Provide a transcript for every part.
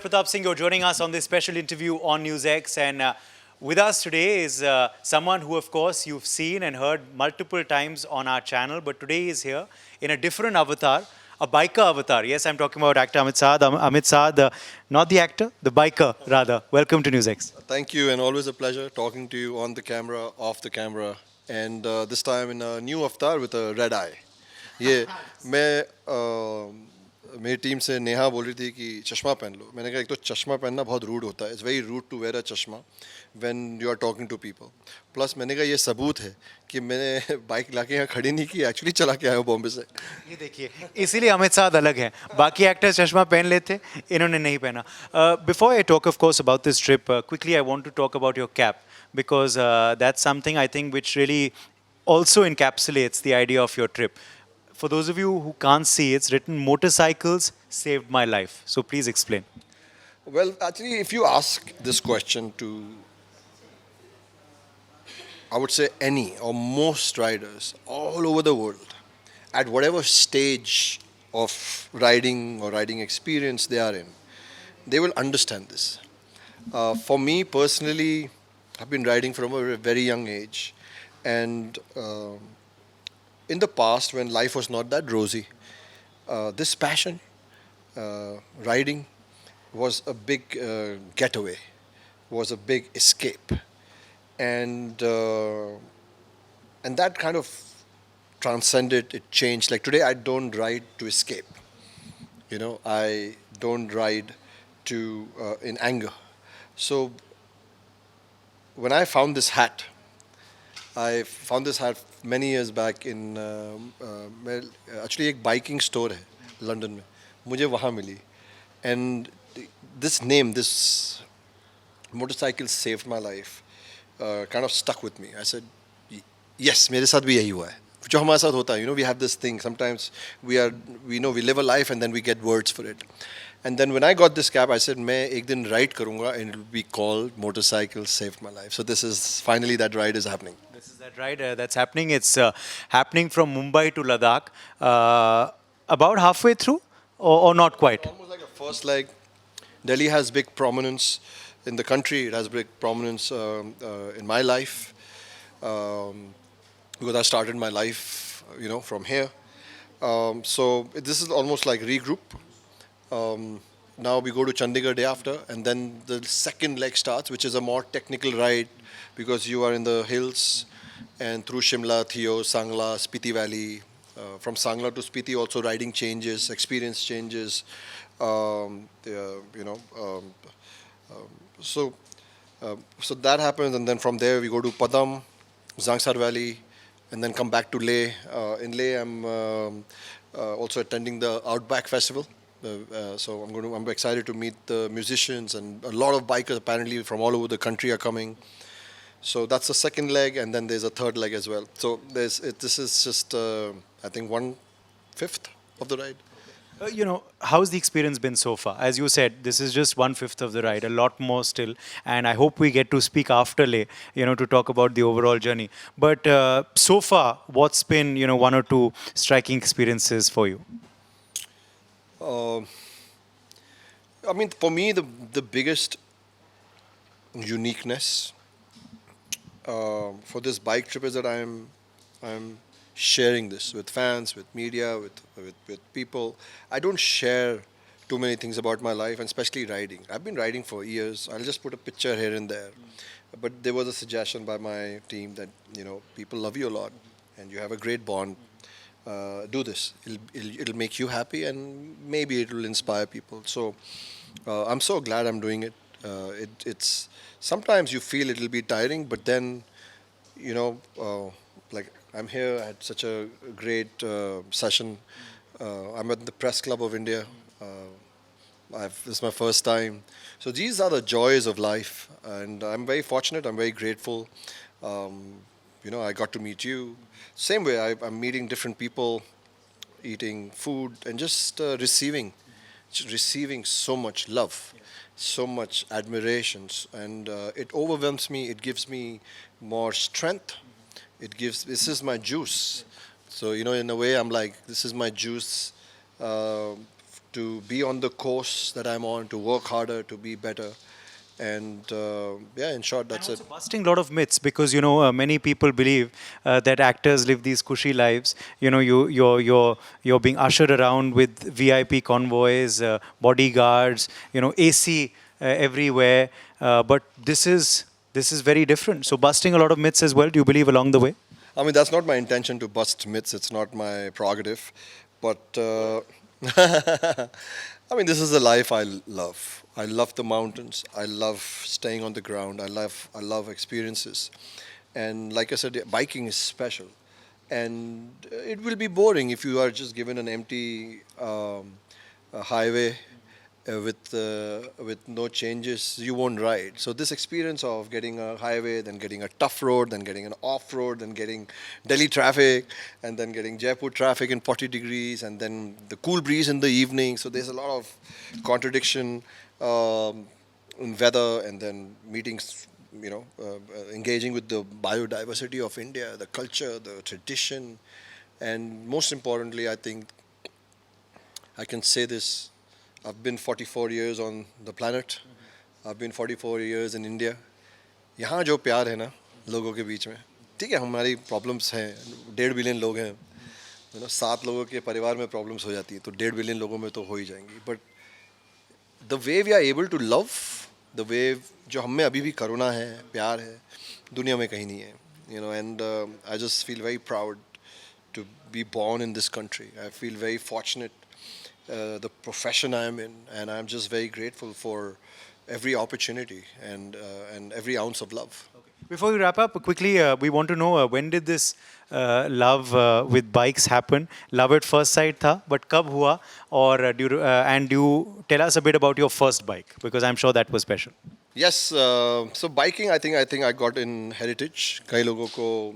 Pratap Singh. You're joining us on this special interview on NewsX. And with us today is someone who, of course, you've seen and heard multiple times on our channel. But today he is here in a different avatar, a biker avatar. Yes, I'm talking about actor Amit Sadh. Amit Sadh, not the actor, the biker, rather. Welcome to NewsX. Thank you, and always a pleasure talking to you on the camera, off the camera, and this time in a new avatar with a red eye. ये मैं मेरी team से नेहा बोल रही थी कि चश्मा पहन लो. मैंने कहा एक तो चश्मा पहनना बहुत रूड होता है. It's very rude to wear a चश्मा when you are talking to people. Plus मैंने कहा ये सबूत है कि मैंने बाइक लाके यहाँ खड़ी नहीं की, एक्चुअली चला के आया हूँ बॉम्बे से. ये देखिए, इसीलिए अमित साध अलग है. बाकी एक्टर्स चश्मा पहन लेते, इन्होंने नहीं पहना. Before I talk of course about this trip, quickly I want to talk about your cap, because that's something I think which really also encapsulates the idea of your trip. For those of you who can't see, it's written "Motorcycles saved my life." So please explain. Well, actually, if you ask this question to, I would say, any or most riders all over the world, at whatever stage of riding or riding experience they are in, they will understand this. For me personally, I've been riding from a very young age, and in the past, when life was not that rosy, this passion, riding, was a big getaway, was a big escape, and that kind of transcended. It changed. Like today, I don't ride to escape. I don't ride to in anger. So when I found this hat, I found this hat many years back in actually एक biking store है London में, मुझे वहाँ मिली. And this name, this motorcycle saved my life, kind of stuck with me. I said, yes, मेरे साथ भी यही हुआ है. जो हमारे साथ होता है, we have this thing. Sometimes we live a life and then we get words for it. And then when I got this cap, I said, मैं एक दिन ride करूँगा and it will be called Motorcycle Saved My Life. So this is finally that ride is happening. This is that ride that's happening. It's happening from Mumbai to Ladakh. About halfway through, or not quite? Almost like a first leg. Delhi has big prominence in the country. It has big prominence in my life, because I started my life, from here. So this is almost like regroup. Now we go to Chandigarh day after, and then the second leg starts, which is a more technical ride, because you are in the hills and through Shimla, Theo, Sangla, Spiti Valley. From Sangla to Spiti, also riding changes, experience changes. So that happens, and then from there we go to Padam, Zangsar Valley, and then come back to Leh. In Leh, I'm also attending the Outback Festival. So I'm excited to meet the musicians, and a lot of bikers apparently from all over the country are coming. So that's the second leg, and then there's a third leg as well. So this is just I think 1/5 of the ride. How's the experience been so far? As you said, this is just 1/5 of the ride, a lot more still. And I hope we get to speak after Leh, to talk about the overall journey. But so far, what's been, one or two striking experiences for you? I mean, for me, the biggest uniqueness for this bike trip is that I'm sharing this with fans, with media, with people. I don't share too many things about my life, and especially riding. I've been riding for years. I'll just put a picture here and there. But there was a suggestion by my team that people love you a lot, and you have a great bond. Do this. It'll make you happy, and maybe it will inspire people. So I'm so glad I'm doing it. It's sometimes you feel it'll be tiring, but then like I'm here. I had such a great session. I'm at the Press Club of India. This is my first time. So these are the joys of life, and I'm very fortunate. I'm very grateful. I got to meet you. Same way, I'm meeting different people, eating food, and just receiving so much love, so much admiration, and it overwhelms me. It gives me more strength. This is my juice. So in a way, I'm like, this is my juice to be on the course that I'm on, to work harder, to be better. And yeah, in short, that's it. Also busting a lot of myths because many people believe that actors live these cushy lives. You're being ushered around with VIP convoys, bodyguards, AC everywhere. But this is very different. So busting a lot of myths as well. Do you believe along the way? I mean, that's not my intention to bust myths. It's not my prerogative. But I mean, this is the life I love. I love the mountains. I love staying on the ground. I love experiences. And like I said, yeah, biking is special. And it will be boring if you are just given an empty highway with no changes. You won't ride. So this experience of getting a highway, then getting a tough road, then getting an off road, then getting Delhi traffic, and then getting Jaipur traffic in 40 degrees, and then the cool breeze in the evening. So there's a lot of contradiction in weather, and then meetings. Engaging with the biodiversity of India, the culture, the tradition, and most importantly, I think I can say this. I've been 44 years on the planet. I've been 44 years in India. यहाँ जो प्यार है ना लोगों के बीच में, ठीक है, हमारी प्रॉब्लम्स हैं, 1.5 बिलियन लोग हैं, 7 लोगों के परिवार में प्रॉब्लम्स हो जाती हैं, तो 1.5 बिलियन लोगों में तो हो ही जाएंगी. But the way we are able to love, the way जो हम में अभी भी करुणा है, प्यार है, दुनिया में कहीं नहीं है. And I just feel very proud to be born in this country. I feel very fortunate the profession I'm in, and I'm just very grateful for every opportunity and every ounce of love. Before we wrap up, quickly, we want to know when did this love with bikes happen? Love at first sight tha, but kab hua? Or and do you tell us a bit about your first bike? Because I'm sure that was special. Yes, so biking, I think I got in heritage. कई लोगों को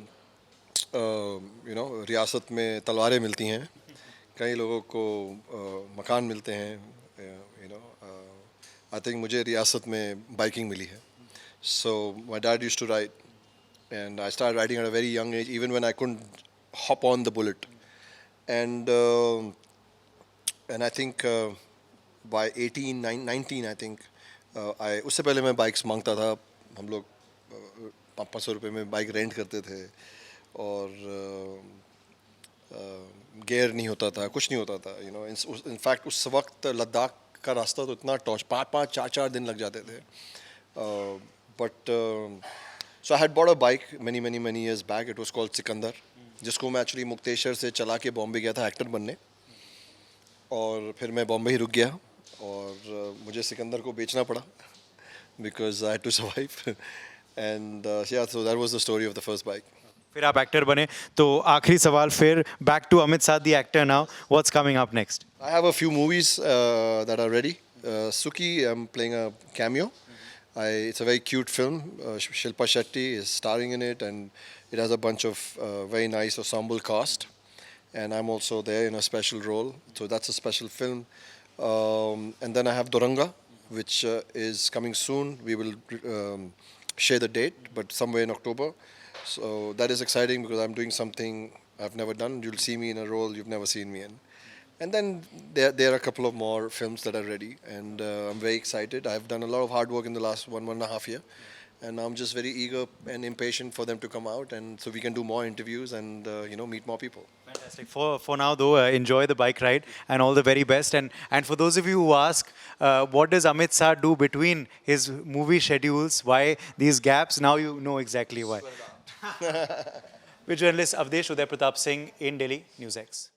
रियासत में तलवारें मिलती हैं, कई लोगों को मकान मिलते हैं. आई थिंक मुझे रियासत में बाइकिंग मिली है. So my dad used to ride and I started riding at a very young age, even when I couldn't hop on the bullet. And I think by 18, 19, I think उससे पहले मैं bikes मांगता था. हम लोग 500 रुपये में बाइक रेंट करते थे, और गेयर नहीं होता था, कुछ नहीं होता था. इनफैक्ट उस वक्त लद्दाख का रास्ता तो इतना टॉर्च, 5-4 दिन लग जाते थे. But so I had bought a bike many years back. It was called Sikandar, जिसको मैं एक्चुअली मुक्तेश्वर से चला के बॉम्बे गया था एक्टर बनने, और फिर मैं बॉम्बे ही रुक गया, और मुझे सिकंदर को बेचना पड़ा because I had to survive. And yeah, so that was the story of the first bike. फिर आप एक्टर बने. तो आखिरी सवाल फिर, back to Amit Sadh, the actor now. What's coming up next? I have a few movies that are ready. Suki, I'm playing a cameo. It's a very cute film. Shilpa Shetty is starring in it, and it has a bunch of very nice ensemble cast. And I'm also there in a special role. So that's a special film. And then I have Doranga, which is coming soon. We will share the date, but somewhere in October. So that is exciting because I'm doing something I've never done. You'll see me in a role you've never seen me in. And then there are a couple of more films that are ready, and I'm very excited. I've done a lot of hard work in the last one and a half year, and I'm just very eager and impatient for them to come out, and so we can do more interviews and meet more people. Fantastic. For now, though, enjoy the bike ride and all the very best. And for those of you who ask, what does Amit Sadh do between his movie schedules? Why these gaps? Now you know exactly why. With journalist Avdesh Uday Pratap Singh in Delhi, News X.